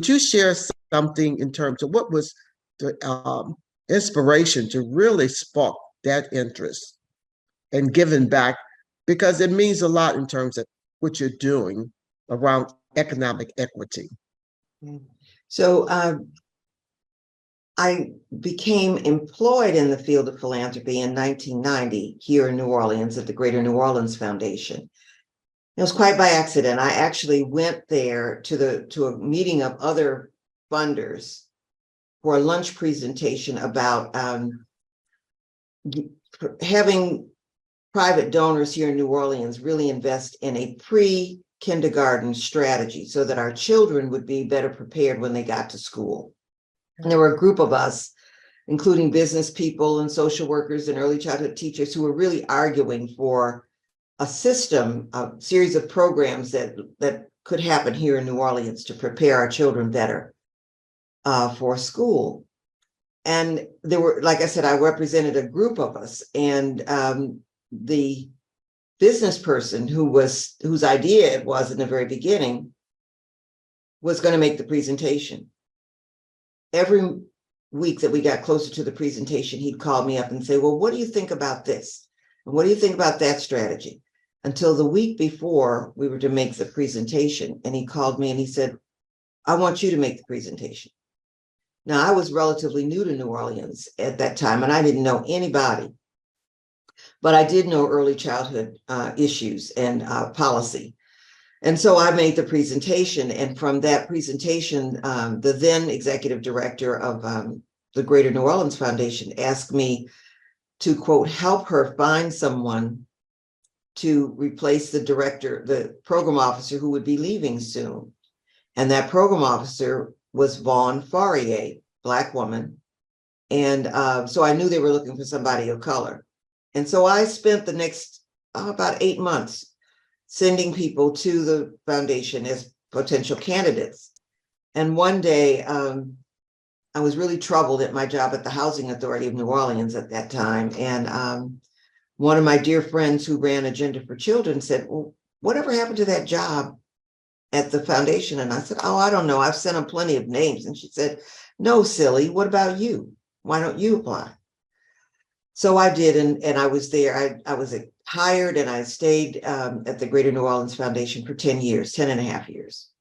would you share something in terms of what was the inspiration to really spark that interest and giving back? Because it means a lot in terms of what you're doing around economic equity. So I became employed in the field of philanthropy in 1990 here in New Orleans at the Greater New Orleans Foundation. It was quite by accident. I actually went there to a meeting of other funders for a lunch presentation about having private donors here in New Orleans really invest in a pre-kindergarten strategy so that our children would be better prepared when they got to school. And there were a group of us, including business people and social workers and early childhood teachers, who were really arguing for a system, a series of programs that could happen here in New Orleans to prepare our children better for school. And there were, like I said, I represented a group of us, and the business person whose idea it was in the very beginning was going to make the presentation. Every week that we got closer to the presentation, he'd call me up and say, well, what do you think about this? And what do you think about that strategy? Until the week before we were to make the presentation, and he called me and he said, I want you to make the presentation. Now, I was relatively new to New Orleans at that time, and I didn't know anybody, but I did know early childhood issues and policy. And so I made the presentation, and from that presentation, the then executive director of the Greater New Orleans Foundation asked me to, quote, help her find someone to replace the director, the program officer who would be leaving soon. And that program officer was Vaughn Faurier, Black woman. And so I knew they were looking for somebody of color. And so I spent the next about 8 months sending people to the foundation as potential candidates. And one day, I was really troubled at my job at the Housing Authority of New Orleans at that time. And one of my dear friends who ran Agenda for Children said, well, whatever happened to that job at the foundation? And I said, oh, I don't know. I've sent them plenty of names. And she said, no, silly. What about you? Why don't you apply? So I did, and I was there. I was hired, and I stayed at the Greater New Orleans Foundation for 10 years, 10 and a half years.